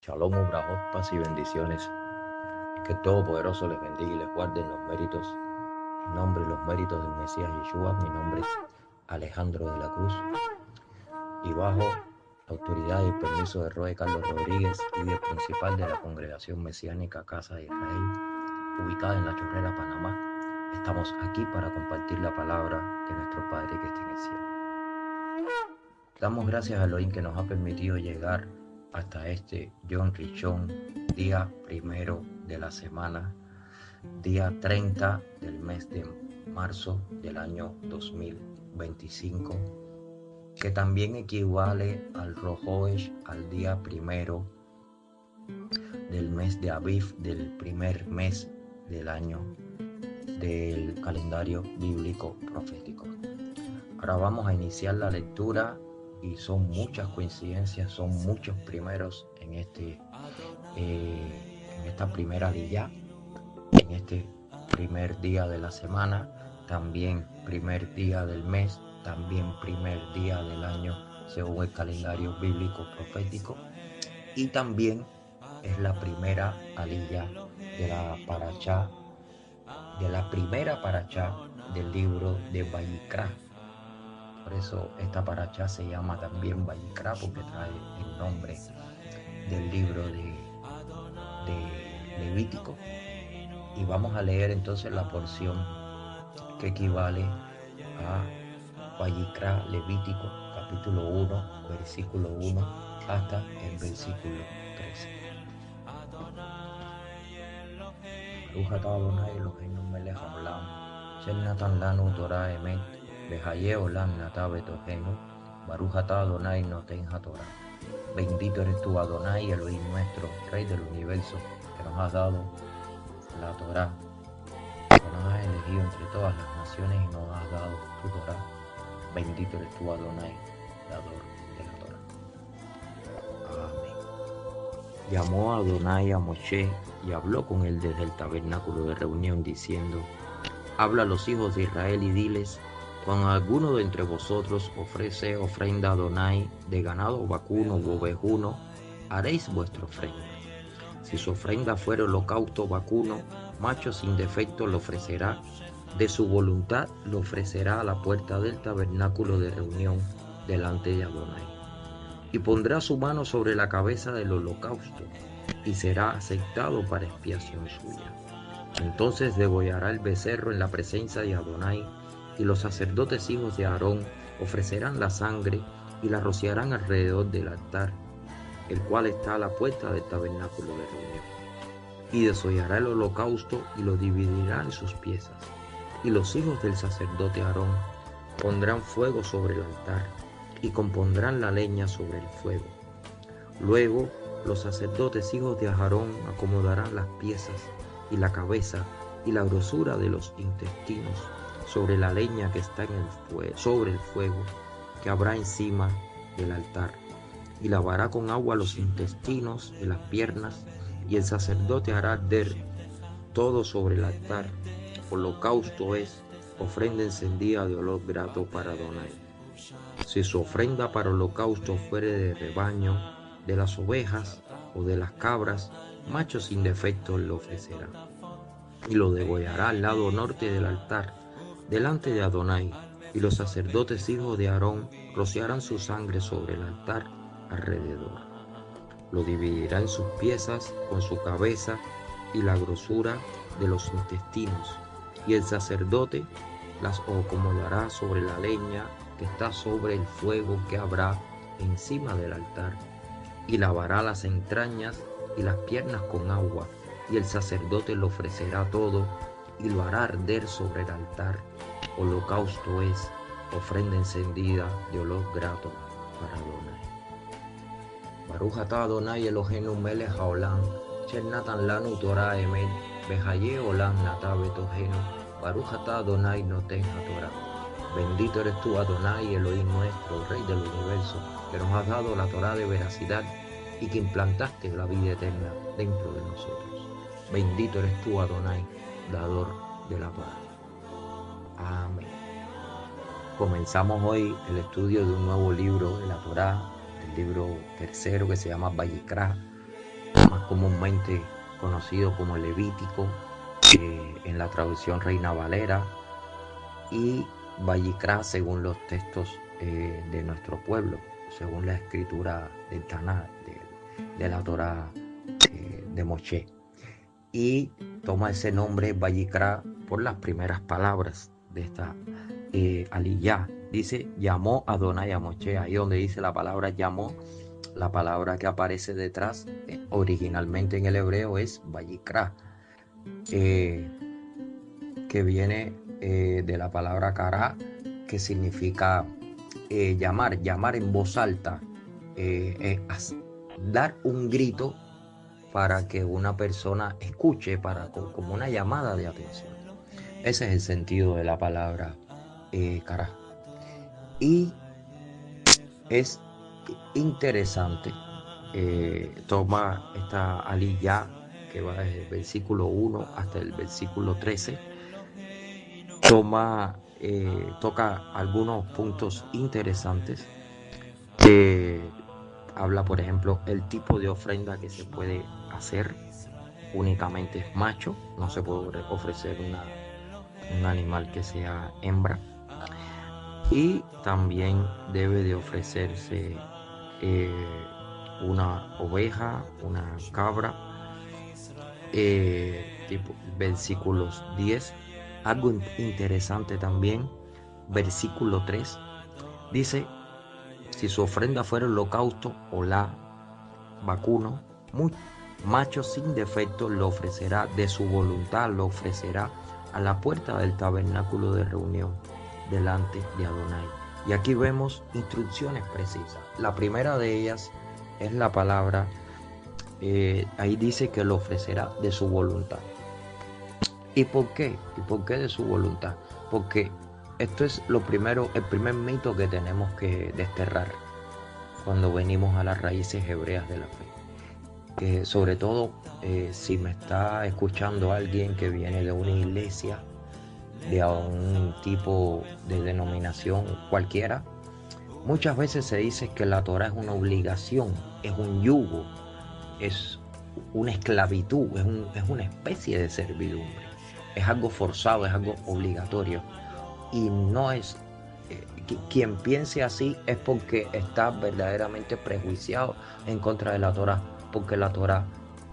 Shalom, Ubrahot, paz y bendiciones. Que el Todopoderoso les bendiga y les guarde en los méritos, en nombre y los méritos del Mesías Yeshua. Mi nombre es Alejandro de la Cruz y bajo la autoridad y el permiso de Roe Carlos Rodríguez, líder principal de la Congregación Mesiánica Casa de Israel, ubicada en La Chorrera, Panamá, estamos aquí para compartir la palabra de nuestro Padre que está en el cielo. Damos gracias a Elohim que nos ha permitido llegar hasta este Yom Rishon, día primero de la semana, día 30 del mes de marzo del año 2025, que también equivale al Rojoesh, al día primero del mes de Aviv, del primer mes del año del calendario bíblico profético. Ahora vamos a iniciar la lectura y son muchas coincidencias, son muchos primeros en esta primera día, en este primer día de la semana, también primer día del mes, también primer día del año según el calendario bíblico profético, y también es la primera aliyah de la parashá, de la primera parashá del libro de Vayikra. Por eso esta parashá se llama también Vayikra, porque trae el nombre del libro de Levítico. Y vamos a leer entonces la porción que equivale a Vayikra Levítico, capítulo 1, versículo 1 hasta el versículo 13. Baruch atah Adonai Eloheinu melech haolam, asher natan lanu Torah emet, v'hayeh olam natav betohenu, Baruch atah Adonai noten haTorah. Bendito eres tú, Adonai, Elohim nuestro, Rey del universo, que nos has dado la Torah, que nos has elegido entre todas las naciones y nos has dado tu Torah. Bendito eres tú, Adonai, dador de la Torah. Amén. Llamó a Adonai a Moshe y habló con él desde el tabernáculo de reunión, diciendo: Habla a los hijos de Israel y diles: cuando alguno de entre vosotros ofrece ofrenda a Adonai de ganado vacuno u ovejuno, haréis vuestra ofrenda. Si su ofrenda fuera holocausto vacuno, macho sin defecto lo ofrecerá, de su voluntad lo ofrecerá a la puerta del tabernáculo de reunión delante de Adonai. Y pondrá su mano sobre la cabeza del holocausto, y será aceptado para expiación suya. Entonces degollará el becerro en la presencia de Adonai, y los sacerdotes hijos de Aarón ofrecerán la sangre y la rociarán alrededor del altar, el cual está a la puerta del tabernáculo de reunión. Y desollará el holocausto y lo dividirá en sus piezas. Y los hijos del sacerdote Aarón pondrán fuego sobre el altar y compondrán la leña sobre el fuego. Luego los sacerdotes hijos de Aarón acomodarán las piezas y la cabeza y la grosura de los intestinos sobre la leña que está sobre el fuego que habrá encima del altar, y lavará con agua los intestinos de las piernas, y el sacerdote hará arder todo sobre el altar. Holocausto es ofrenda encendida de olor grato para Adonai. Si su ofrenda para holocausto fuere de rebaño, de las ovejas o de las cabras, macho sin defecto lo ofrecerá, y lo degollará al lado norte del altar, delante de Adonai, y los sacerdotes hijos de Aarón rociarán su sangre sobre el altar alrededor. Lo dividirá en sus piezas con su cabeza y la grosura de los intestinos, y el sacerdote las acomodará sobre la leña que está sobre el fuego que habrá encima del altar, y lavará las entrañas y las piernas con agua, y el sacerdote lo ofrecerá todo y lo hará arder sobre el altar. Holocausto es ofrenda encendida de olor grato para Adonai. Baruch atah Adonai Eloheinu melech haolam, asher natan lanu Torah emet, v'hayeh olam natav betohenu, Baruch atah Adonai noten haTorah. Bendito eres tú, Adonai, Elohim nuestro, Rey del universo, que nos has dado la Torah de veracidad y que implantaste la vida eterna dentro de nosotros. Bendito eres tú, Adonai, dador de la Torah. Amén. Comenzamos hoy el estudio de un nuevo libro de la Torá, el libro tercero que se llama Vayikra, más comúnmente conocido como Levítico, en la traducción Reina Valera, y Vayikra según los textos de nuestro pueblo, según la escritura del Taná, de la Torá de Moshe. Y toma ese nombre Vayikra por las primeras palabras de esta aliyá. Dice, llamó Adonai a Moshe. Ahí donde dice la palabra llamó, la palabra que aparece detrás, originalmente en el hebreo, es Vayikra, que viene de la palabra kará, que significa llamar en voz alta, dar un grito para que una persona escuche, como una llamada de atención. Ese es el sentido de la palabra kará. Y es interesante, toma esta aliyá que va desde el versículo 1 hasta el versículo 13, toca algunos puntos interesantes. Habla, por ejemplo, el tipo de ofrenda que se puede hacer. Únicamente es macho, no se puede ofrecer un animal que sea hembra. Y también debe de ofrecerse una oveja, una cabra. Versículos 10. Algo interesante también, versículo 3, dice, si su ofrenda fuera holocausto o la vacuno, macho sin defecto lo ofrecerá de su voluntad, lo ofrecerá a la puerta del tabernáculo de reunión delante de Adonai. Y aquí vemos instrucciones precisas. La primera de ellas es la palabra, ahí dice que lo ofrecerá de su voluntad. ¿Y por qué? ¿Y por qué de su voluntad? Porque esto es el primer mito que tenemos que desterrar cuando venimos a las raíces hebreas de la fe. Sobre todo si me está escuchando alguien que viene de una iglesia, de un tipo de denominación cualquiera, muchas veces se dice que la Torá es una obligación, es un yugo, es una esclavitud, es una especie de servidumbre. Es algo forzado, es algo obligatorio. Y no es, quien piense así es porque está verdaderamente prejuiciado en contra de la Torá, porque la Torá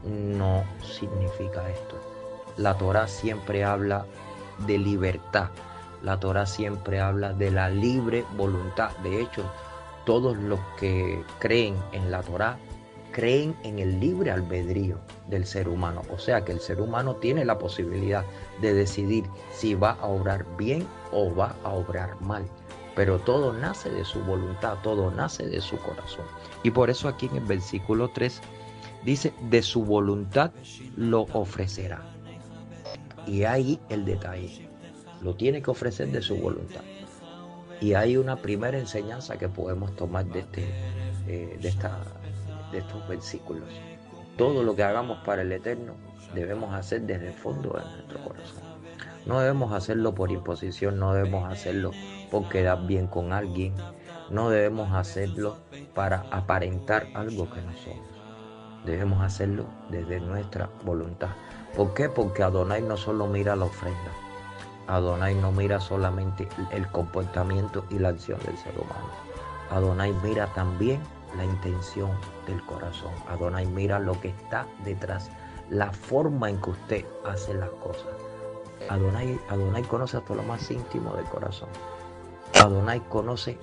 no significa esto. La Torá siempre habla de libertad. La Torá siempre habla de la libre voluntad. De hecho, todos los que creen en la Torá creen en el libre albedrío del ser humano. O sea que el ser humano tiene la posibilidad de decidir si va a obrar bien o va a obrar mal. Pero todo nace de su voluntad, todo nace de su corazón. Y por eso aquí en el versículo 3 dice, de su voluntad lo ofrecerá. Y ahí el detalle, lo tiene que ofrecer de su voluntad. Y hay una primera enseñanza que podemos tomar de estos versículos. Todo lo que hagamos para el Eterno debemos hacer desde el fondo de nuestro corazón. No debemos hacerlo por imposición, no debemos hacerlo por quedar bien con alguien, no debemos hacerlo para aparentar algo que no somos. Debemos hacerlo desde nuestra voluntad. ¿Por qué? Porque Adonai no solo mira la ofrenda, Adonai no mira solamente el comportamiento y la acción del ser humano. Adonai mira también la intención del corazón. Adonai mira lo que está detrás, la forma en que usted hace las cosas. Adonai conoce hasta lo más íntimo del corazón. Adonai conoce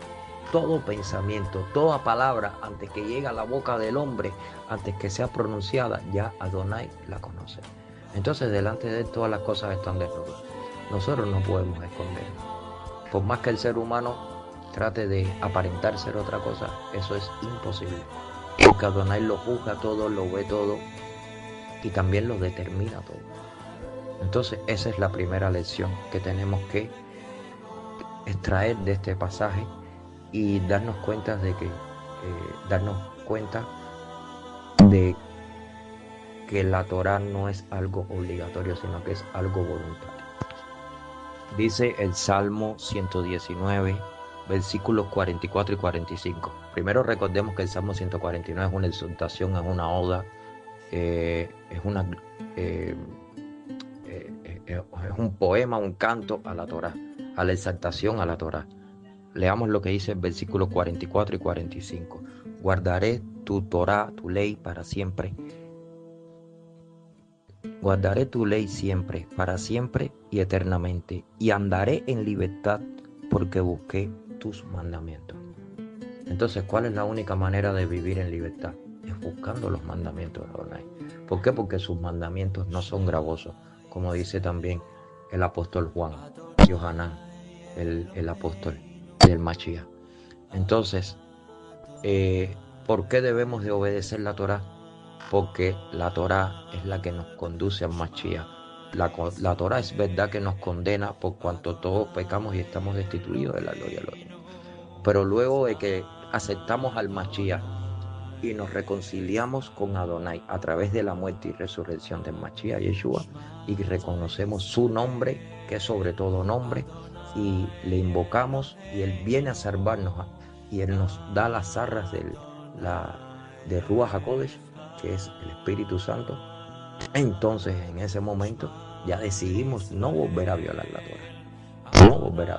todo pensamiento, toda palabra, antes que llegue a la boca del hombre, antes que sea pronunciada, ya Adonai la conoce. Entonces, delante de él todas las cosas están desnudas. Nosotros no podemos escondernos. Por más que el ser humano trate de aparentar ser otra cosa, eso es imposible. Porque Adonai lo juzga todo, lo ve todo y también lo determina todo. Entonces, esa es la primera lección que tenemos que extraer de este pasaje y darnos cuenta de que la Torá no es algo obligatorio, sino que es algo voluntario. Dice el Salmo 119, versículos 44 y 45. Primero recordemos que el Salmo 149 es una exhortación, es una oda es un poema, un canto a la Torá, a la exaltación a la Torá. Leamos lo que dice el versículo 44 y 45. Guardaré tu Torá, tu ley para siempre. Guardaré tu ley siempre, para siempre y eternamente, y andaré en libertad porque busqué tus mandamientos. Entonces, ¿cuál es la única manera de vivir en libertad? Es buscando los mandamientos de Adonai. ¿Por qué? Porque sus mandamientos no son gravosos, como dice también el apóstol Juan, Yohanan, el apóstol del Mashiach. Entonces, ¿por qué debemos de obedecer la Torá? Porque la Torá es la que nos conduce al Mashiach. La Torá es verdad que nos condena por cuanto todos pecamos y estamos destituidos de la gloria de Dios. Pero luego de que aceptamos al Mashiach y nos reconciliamos con Adonai a través de la muerte y resurrección del Mashiach Yeshua, y reconocemos su nombre, que es sobre todo nombre, y le invocamos y Él viene a salvarnos y Él nos da las arras de Ruach HaKodesh, que es el Espíritu Santo. Entonces en ese momento ya decidimos no volver a violar la Torá, no volver a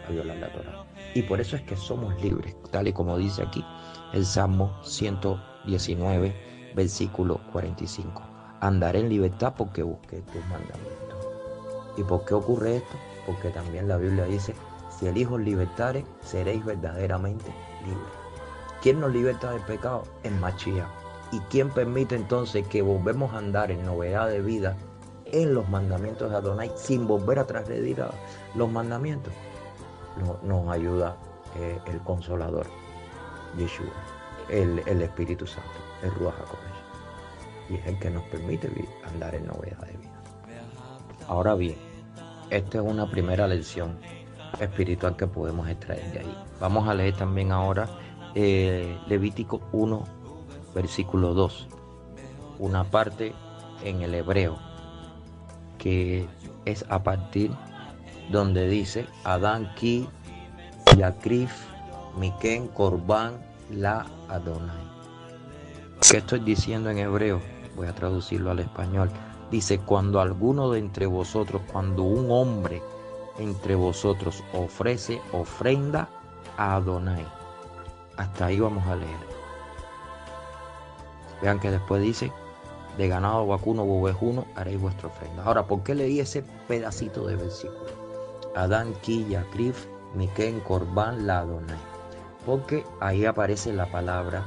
violar la Torá. Y por eso es que somos libres, tal y como dice aquí el Salmo 119, versículo 45. Andaré en libertad porque busqué tus mandamientos. ¿Y por qué ocurre esto? Porque también la Biblia dice, si el Hijo os libertare, seréis verdaderamente libres. ¿Quién nos liberta del pecado? El Mashiach. ¿Y quién permite entonces que volvemos a andar en novedad de vida en los mandamientos de Adonai sin volver a transgredir los mandamientos? Nos ayuda el Consolador, Yeshua, el Espíritu Santo, el Ruach HaKodesh. Y es el que nos permite andar en novedad de vida. Ahora bien, esta es una primera lección espiritual que podemos extraer de ahí. Vamos a leer también ahora Levítico 1, versículo 2. Una parte en el hebreo que es a partir donde dice Adán ki yakrif miken korban la Adonai. ¿Qué estoy diciendo en hebreo? Voy a traducirlo al español. Dice, cuando alguno de entre vosotros, cuando un hombre entre vosotros ofrece ofrenda a Adonai. Hasta ahí vamos a leer. Vean que después dice, de ganado vacuno o ovejuno haréis vuestra ofrenda. Ahora, ¿por qué leí ese pedacito de versículo? Adán ki yakrif miken korban la Adonai. Porque ahí aparece la palabra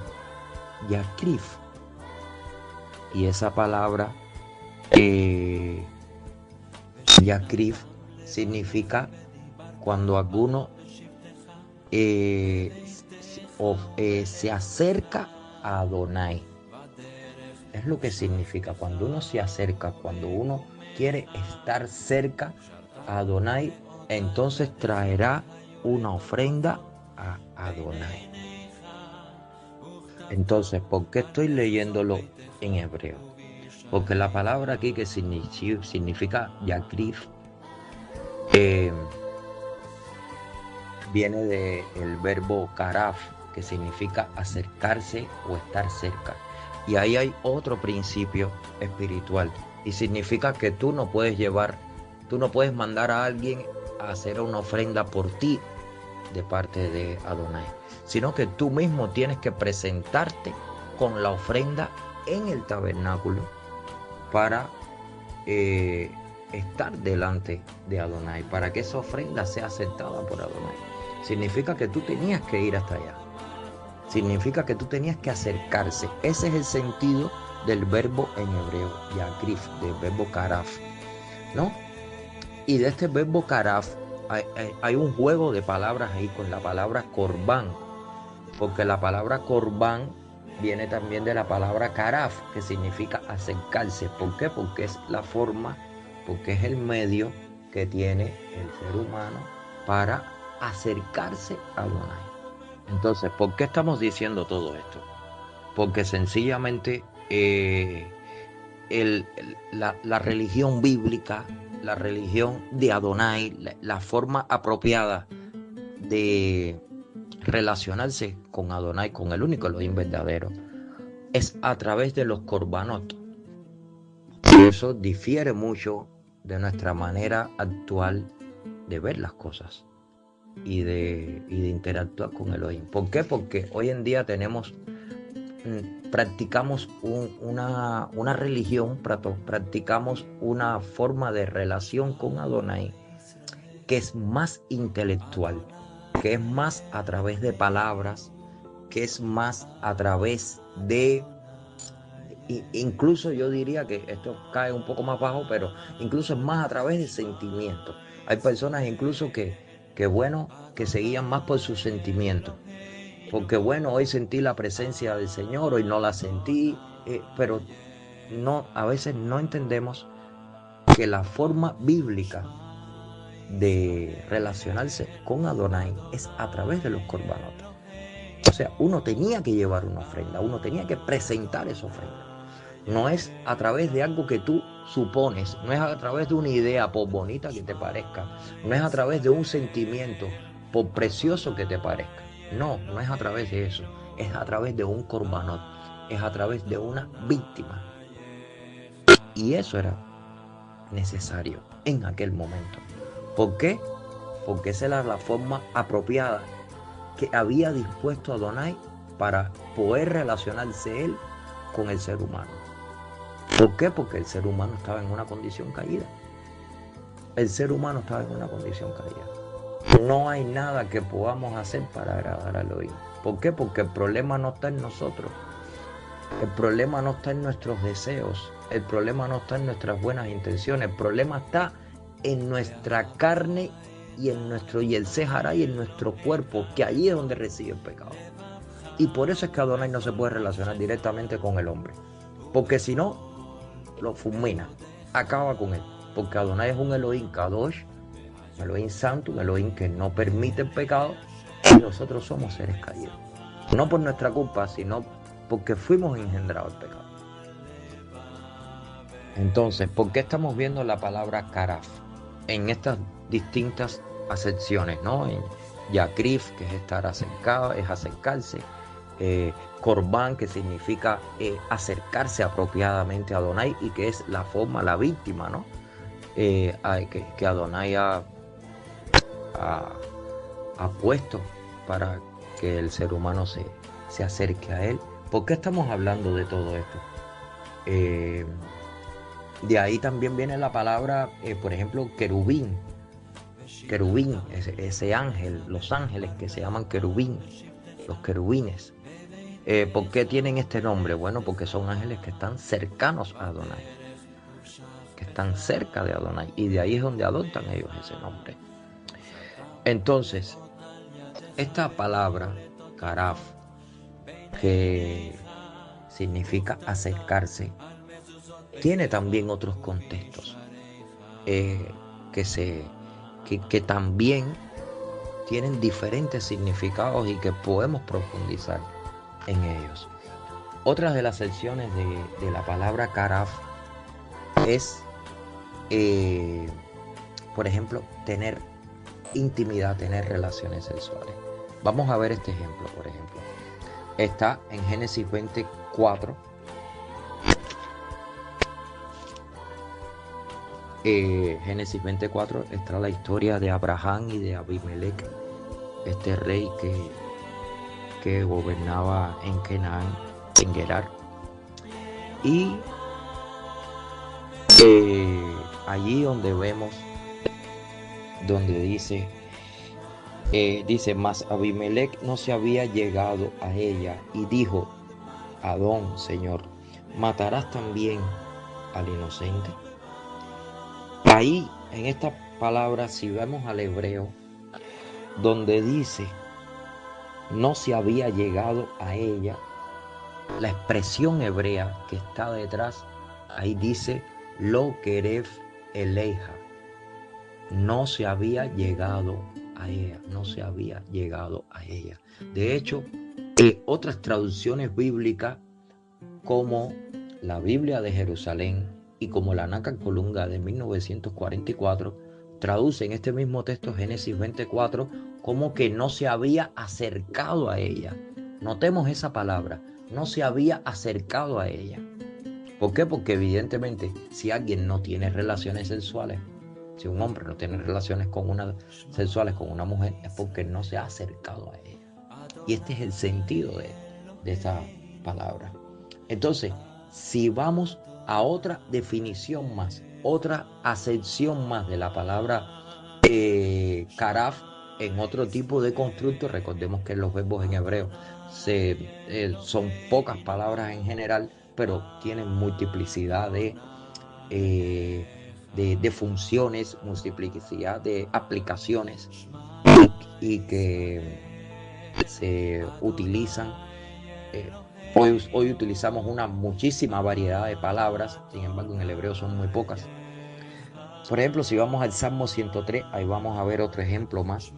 yakrif. Y esa palabra yakrif significa cuando alguno se acerca a Adonai. Es lo que significa cuando uno se acerca, cuando uno quiere estar cerca a Adonai, entonces traerá una ofrenda a Adonai. Entonces, ¿por qué estoy leyéndolo en hebreo? Porque la palabra aquí que significa yakrif viene del verbo karaf, que significa acercarse o estar cerca. Y ahí hay otro principio espiritual y significa que tú no puedes mandar a alguien a hacer una ofrenda por ti de parte de Adonai, sino que tú mismo tienes que presentarte con la ofrenda en el tabernáculo para estar delante de Adonai, para que esa ofrenda sea aceptada por Adonai. Significa que tú tenías que ir hasta allá. Significa que tú tenías que acercarse. Ese es el sentido del verbo en hebreo, yakrif, del verbo karaf, ¿no? Y de este verbo karaf hay un juego de palabras ahí con la palabra korban, porque la palabra korban viene también de la palabra karaf, que significa acercarse. ¿Por qué? Porque es la forma, porque es el medio que tiene el ser humano para acercarse a Adonai. Entonces, ¿por qué estamos diciendo todo esto? Porque sencillamente la religión bíblica, la religión de Adonai, la forma apropiada de relacionarse con Adonai, con el único Elohim verdadero, es a través de los korbanot, Y eso difiere mucho de nuestra manera actual de ver las cosas y de interactuar con Elohim. ¿Por qué? Porque hoy en día practicamos una religión, practicamos una forma de relación con Adonai que es más intelectual, que es más a través de palabras, que es más a través de, incluso yo diría que esto cae un poco más bajo, pero incluso es más a través de sentimientos. Hay personas incluso que se guían más por sus sentimientos. Porque bueno, hoy sentí la presencia del Señor, hoy no la sentí, pero no, a veces no entendemos que la forma bíblica de relacionarse con Adonai es a través de los corbanot. O sea, uno tenía que llevar una ofrenda, uno tenía que presentar esa ofrenda. No es a través de algo que tú supones, no es a través de una idea, por bonita que te parezca, no es a través de un sentimiento, por precioso que te parezca. No, no es a través de eso, es a través de un corbanot, es a través de una víctima. Y eso era necesario en aquel momento. ¿Por qué? Porque esa era la forma apropiada que había dispuesto Adonai para poder relacionarse él con el ser humano. ¿Por qué? Porque el ser humano estaba en una condición caída. El ser humano estaba en una condición caída. No hay nada que podamos hacer para agradar al Elohim. ¿Por qué? Porque el problema no está en nosotros. El problema no está en nuestros deseos. El problema no está en nuestras buenas intenciones. El problema está en nuestra carne y en nuestro Yelzé Hará y en nuestro cuerpo, que allí es donde reside el pecado. Y por eso es que Adonai no se puede relacionar directamente con el hombre. Porque si no, lo fulmina, acaba con él. Porque Adonai es un Elohim Kadosh, un Elohim santo, un Elohim que no permite el pecado, y nosotros somos seres caídos. No por nuestra culpa, sino porque fuimos engendrados el pecado. Entonces, ¿por qué estamos viendo la palabra karaf en estas distintas acepciones, ¿no? En yakrif, que es estar acercado, es acercarse. Korban, que significa acercarse apropiadamente a Adonai, y que es la forma, la víctima, ¿no? Que Adonai ha puesto para que el ser humano se acerque a él. ¿Por qué estamos hablando de todo esto? De ahí también viene la palabra, por ejemplo, querubín. Querubín, ese ángel, los ángeles que se llaman querubín, los querubines. ¿Por qué tienen este nombre? Bueno, porque son ángeles que están cercanos a Adonai, que están cerca de Adonai, y de ahí es donde adoptan ellos ese nombre. Entonces, esta palabra, karaf, que significa acercarse, tiene también otros contextos que también tienen diferentes significados y que podemos profundizar en ellos. Otras de las secciones de la palabra karaf es, por ejemplo, tener intimidad, tener relaciones sexuales. Vamos a ver este ejemplo, por ejemplo. Está en Génesis 24. Génesis 24 está la historia de Abraham y de Abimelech, este rey que gobernaba en Canaán, en Gerar. Y allí donde vemos, donde dice, mas Abimelech no se había llegado a ella y dijo, Adón, Señor, ¿matarás también al inocente? Ahí, en esta palabra, si vemos al hebreo, donde dice, no se había llegado a ella, la expresión hebrea que está detrás, ahí dice, lo queref eleja. No se había llegado a ella, no se había llegado a ella. De hecho, otras traducciones bíblicas, como la Biblia de Jerusalén y como la Naka Colunga de 1944, traducen este mismo texto, Génesis 24, como que no se había acercado a ella. Notemos esa palabra, no se había acercado a ella. ¿Por qué? Porque evidentemente si alguien no tiene relaciones sexuales, si un hombre no tiene relaciones sexuales con una mujer, es porque no se ha acercado a ella. Y este es el sentido de esa palabra. Entonces, si vamos a otra definición más, otra acepción más de la palabra karaf en otro tipo de constructo, recordemos que los verbos en hebreo son pocas palabras en general, pero tienen multiplicidad eh, de funciones, multiplicidad de aplicaciones y que se utilizan. Hoy utilizamos una muchísima variedad de palabras, sin embargo en el hebreo son muy pocas. Por ejemplo, si vamos al Salmo 103, ahí vamos a ver otro ejemplo más.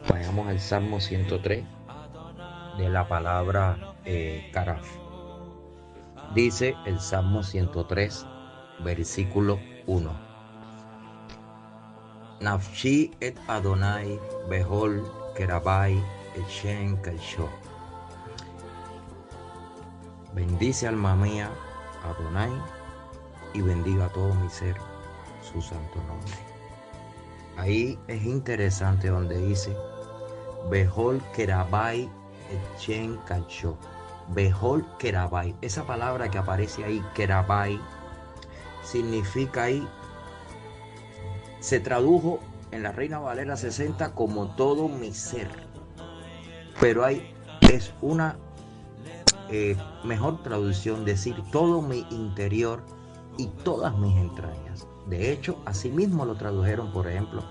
Vayamos al Salmo 103 de la palabra karaf. Dice el Salmo 103, versículo 1. Nafshi et Adonai behol kerabai et shen kaisho. Bendice alma mía Adonai y bendiga a todo mi ser su santo nombre. Ahí es interesante donde dice behol kerabai et shen kaisho. Behol kerabai. Esa palabra que aparece ahí, kerabai, significa ahí, se tradujo en la Reina Valera 60 como todo mi ser. Pero ahí es una mejor traducción, decir todo mi interior y todas mis entrañas. De hecho, así mismo lo tradujeron, por ejemplo,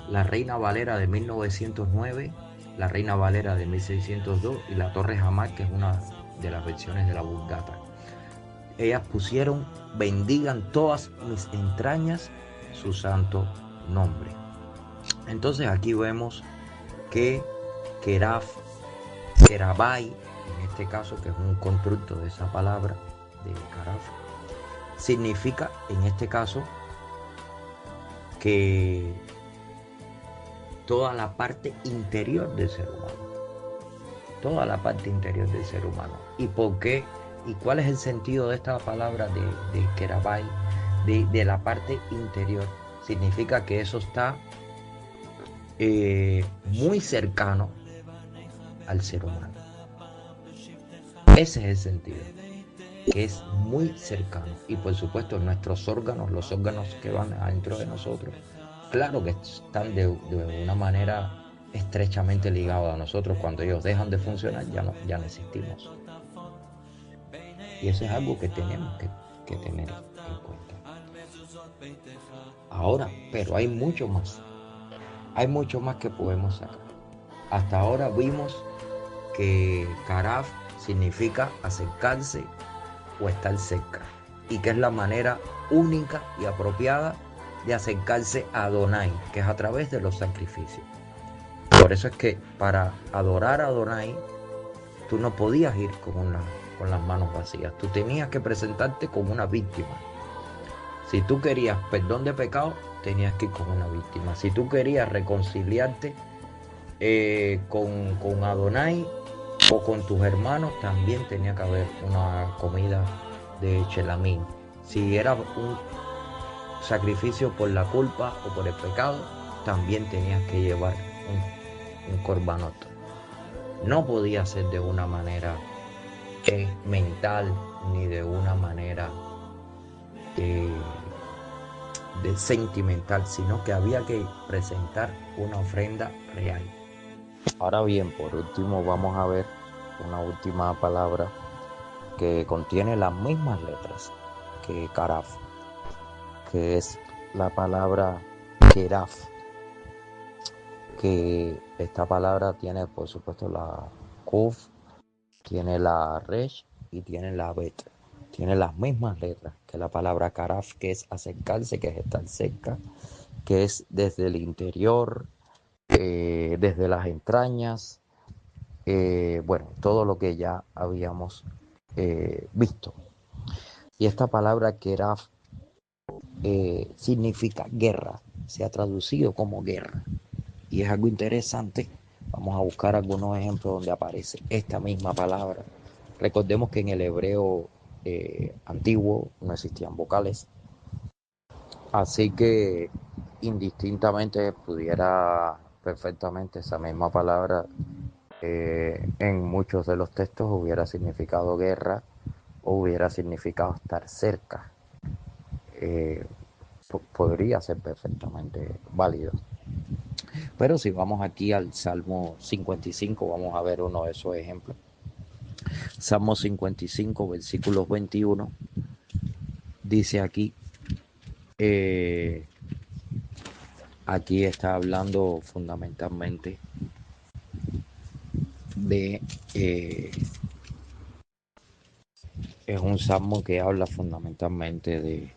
la Reina Valera de 1909, la Reina Valera de 1602 y la Torre Hamar, que es una de las versiones de la Vulgata. Ellas pusieron bendigan todas mis entrañas su santo nombre. Entonces aquí vemos que kerabai, en este caso, que es un constructo de esa palabra de karaf, significa en este caso que toda la parte interior del ser humano, toda la parte interior del ser humano. ¿Y por qué? ¿Y cuál es el sentido de esta palabra de kerabai, de la parte interior? Significa que eso está muy cercano al ser humano. Ese es el sentido, que es muy cercano. Y por supuesto nuestros órganos, los órganos que van adentro de nosotros, claro que están de una manera estrechamente ligados a nosotros. Cuando ellos dejan de funcionar ya no existimos. Y eso es algo que tenemos que tener en cuenta. Ahora, pero hay mucho más. Hay mucho más que podemos sacar. Hasta ahora vimos que karaf significa acercarse o estar cerca, y que es la manera única y apropiada de acercarse a Adonai, que es a través de los sacrificios. Por eso es que para adorar a Adonai tú no podías ir con las manos vacías, tú tenías que presentarte como una víctima. Si tú querías perdón de pecado, tenías que ir con una víctima. Si tú querías reconciliarte con Adonai o con tus hermanos, también tenía que haber una comida de chelamín. Si era un sacrificio por la culpa o por el pecado, también tenías que llevar un corbanot. No podía ser de una manera mental ni de una manera de sentimental, sino que había que presentar una ofrenda real. Ahora bien, por último vamos a ver una última palabra que contiene las mismas letras que karaf, que es la palabra keraf, que esta palabra tiene por supuesto la kuf, tiene la resh y tiene la bet. Tiene las mismas letras que la palabra karaf, que es acercarse, que es estar cerca, que es desde el interior, desde las entrañas, bueno, todo lo que ya habíamos visto. Y esta palabra keraf significa guerra, se ha traducido como guerra. Y es algo interesante. Vamos a buscar algunos ejemplos donde aparece esta misma palabra. Recordemos que en el hebreo antiguo, no existían vocales. Así que indistintamente pudiera perfectamente esa misma palabra en muchos de los textos hubiera significado guerra o hubiera significado estar cerca. Eh, Podría ser perfectamente válido. Pero si vamos aquí al Salmo 55, vamos a ver uno de esos ejemplos. Salmo 55, versículos 21, dice aquí, eh, aquí está hablando fundamentalmente de, es un salmo que habla fundamentalmente de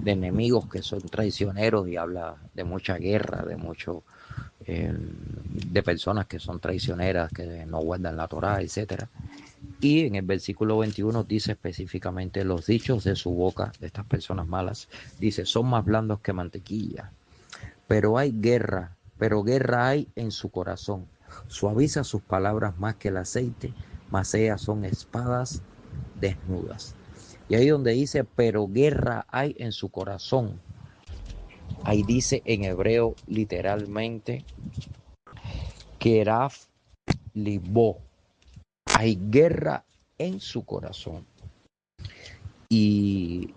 enemigos que son traicioneros y habla de mucha guerra, de personas que son traicioneras, que no guardan la Torá, etcétera. Y en el versículo 21 dice específicamente los dichos de su boca, de estas personas malas, dice, son más blandos que mantequilla, pero guerra hay en su corazón. Suaviza sus palabras más que el aceite, mas ellas son espadas desnudas. Y ahí donde dice, pero guerra hay en su corazón, ahí dice en hebreo literalmente, Keraf Libó. Hay guerra en su corazón. Y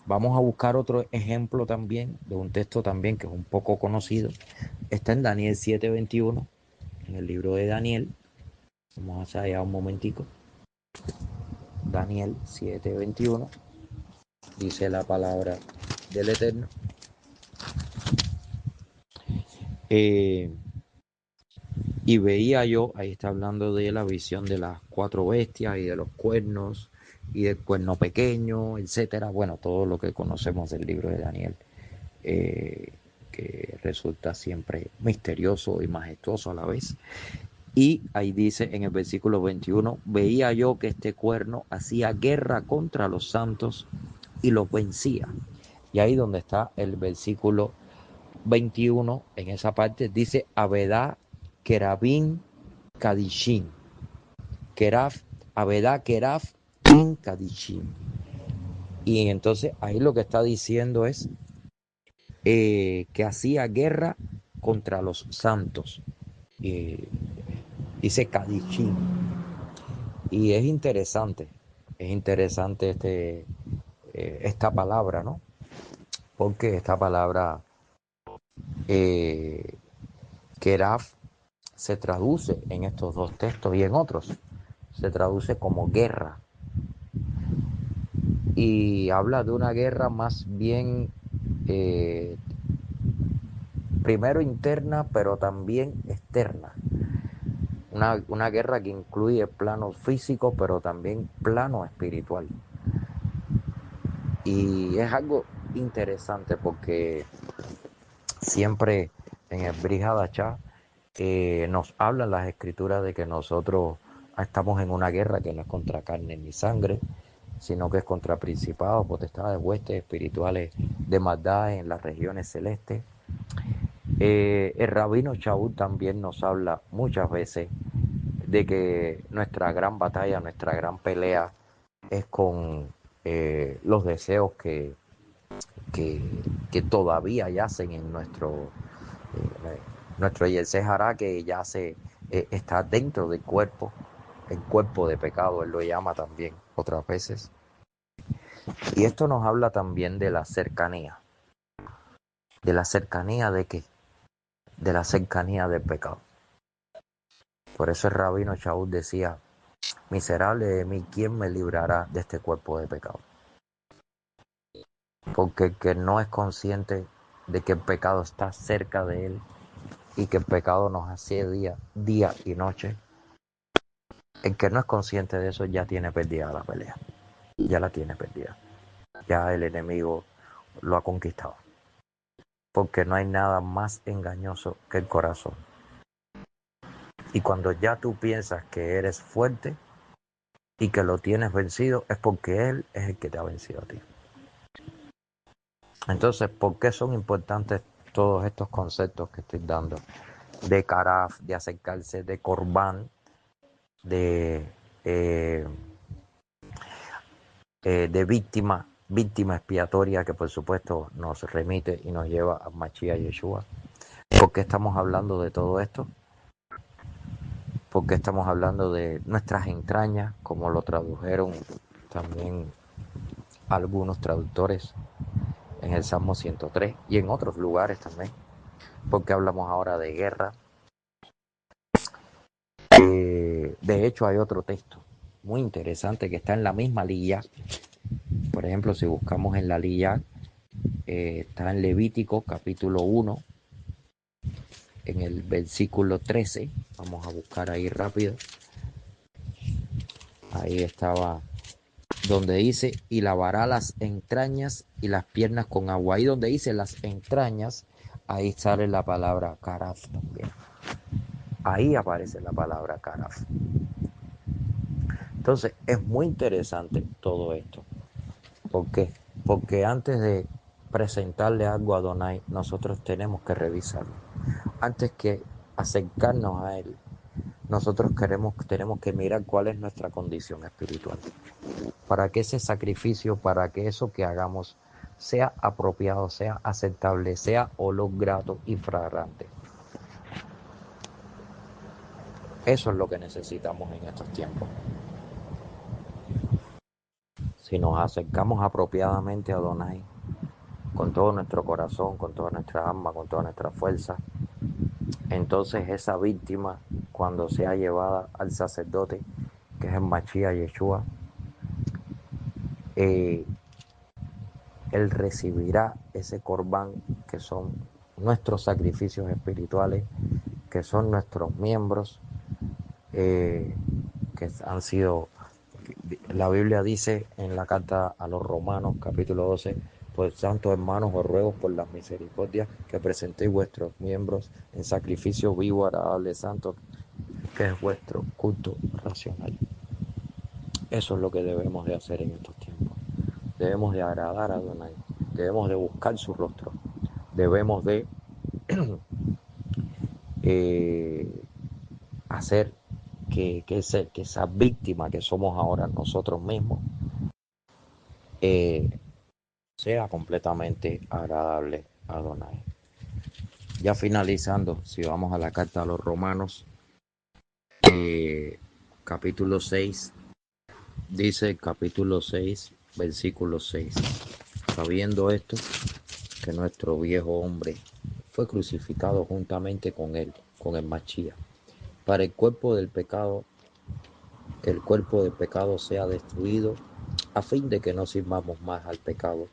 vamos a buscar otro ejemplo también de un texto también que es un poco conocido. Está en Daniel 7:21, en el libro de Daniel. Vamos a hacer allá un momentico. Daniel 7:21 dice la palabra del Eterno. Y veía yo, ahí está hablando de la visión de las 4 bestias y de los cuernos y del cuerno pequeño, etcétera. Bueno, todo lo que conocemos del libro de Daniel, que resulta siempre misterioso y majestuoso a la vez. Y ahí dice en el versículo 21, veía yo que este cuerno hacía guerra contra los santos y los vencía. Y ahí donde está el versículo 21, en esa parte dice Abedá Kerabín Kadishim. Keraf, Abedá Keraf in Kadishim. Y entonces ahí lo que está diciendo es que hacía guerra contra los santos. Dice Kadishim. Y es interesante esta palabra, ¿no? Porque esta palabra Keraf se traduce en estos dos textos y en otros. Se traduce como guerra. Y habla de una guerra más bien, primero interna, pero también externa. Una guerra que incluye plano físico, pero también plano espiritual. Y es algo interesante porque siempre en el Brit Hadashah nos hablan las escrituras de que nosotros estamos en una guerra que no es contra carne ni sangre, sino que es contra principados, potestades, huestes espirituales de maldad en las regiones celestes. El rabino Shaul también nos habla muchas veces de que nuestra gran batalla, nuestra gran pelea es con los deseos que todavía yacen en nuestro Yetzer Hará, que yace, está dentro del cuerpo, el cuerpo de pecado, él lo llama también otras veces. Y esto nos habla también de la cercanía. ¿De la cercanía de qué? De la cercanía del pecado. Por eso el rabino Shaul decía, miserable de mí, ¿quién me librará de este cuerpo de pecado? Porque el que no es consciente de que el pecado está cerca de él y que el pecado nos asedia día y noche, el que no es consciente de eso ya tiene perdida la pelea, ya la tiene perdida, ya el enemigo lo ha conquistado, porque no hay nada más engañoso que el corazón. Y cuando ya tú piensas que eres fuerte y que lo tienes vencido, es porque él es el que te ha vencido a ti. Entonces, ¿por qué son importantes todos estos conceptos que estoy dando? De caraf, de acercarse, de corbán, de de víctima expiatoria que por supuesto nos remite y nos lleva a Mashiach Yeshua. ¿Por qué estamos hablando de todo esto? Porque estamos hablando de nuestras entrañas, como lo tradujeron también algunos traductores en el Salmo 103 y en otros lugares también, porque hablamos ahora de guerra. De hecho, hay otro texto muy interesante que está en la misma Lilla. Por ejemplo, si buscamos en la Lilla, está en Levítico capítulo 1, en el versículo 13. Vamos a buscar ahí rápido. Ahí estaba donde dice, y lavará las entrañas y las piernas con agua. Ahí donde dice las entrañas, ahí sale la palabra caraf también. Ahí aparece la palabra caraf. Entonces, es muy interesante todo esto. ¿Por qué? Porque antes de presentarle algo a Adonai, nosotros tenemos que revisarlo. Antes que acercarnos a Él, nosotros tenemos que mirar cuál es nuestra condición espiritual. Para que ese sacrificio, para que eso que hagamos sea apropiado, sea aceptable, sea olor grato y fragante. Eso es lo que necesitamos en estos tiempos. Si nos acercamos apropiadamente a Adonai, con todo nuestro corazón, con toda nuestra alma, con toda nuestra fuerza, entonces esa víctima, cuando sea llevada al sacerdote, que es el Mashiach Yeshua, él recibirá ese corbán, que son nuestros sacrificios espirituales, que son nuestros miembros, que han sido, la Biblia dice en la carta a los Romanos capítulo 12, pues santos hermanos, os ruego por las misericordias que presentéis vuestros miembros en sacrificio vivo, agradable, santo, que es vuestro culto racional. Eso es lo que debemos de hacer en estos tiempos. Debemos de agradar a Adonai, debemos de buscar su rostro, debemos de hacer que esa víctima que somos ahora nosotros mismos sea completamente agradable a Adonai. Ya finalizando, si vamos a la carta a los Romanos, capítulo 6, dice capítulo 6, versículo 6. Sabiendo esto, que nuestro viejo hombre fue crucificado juntamente con él, con el Mashiach, para el cuerpo del pecado sea destruido, a fin de que no sirvamos más al pecado,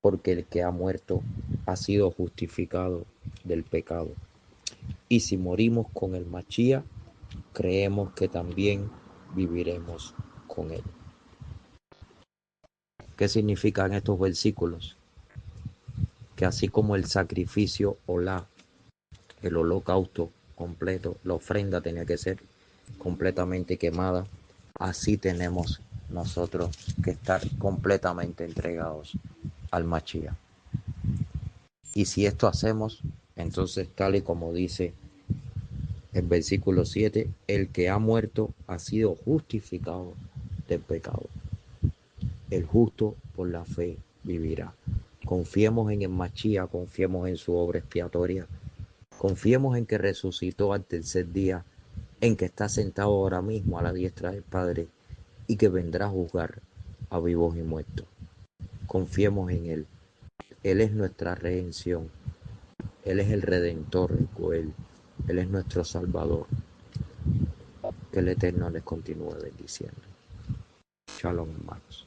porque el que ha muerto ha sido justificado del pecado. Y si morimos con el Mashiach, creemos que también viviremos con él. ¿Qué significan estos versículos? Que así como el sacrificio olá, el holocausto completo, la ofrenda tenía que ser completamente quemada, así tenemos nosotros que estar completamente entregados al Mashiach. Y si esto hacemos, entonces tal y como dice el versículo 7, el que ha muerto ha sido justificado del pecado. El justo por la fe vivirá. Confiemos en el Mashiach, confiemos en su obra expiatoria, confiemos en que resucitó al tercer día, en que está sentado ahora mismo a la diestra del Padre y que vendrá a juzgar a vivos y muertos. Confiemos en Él. Él es nuestra redención. Él es el Redentor, el Goel. Él es nuestro Salvador. Que el Eterno les continúe bendiciendo. Shalom, hermanos.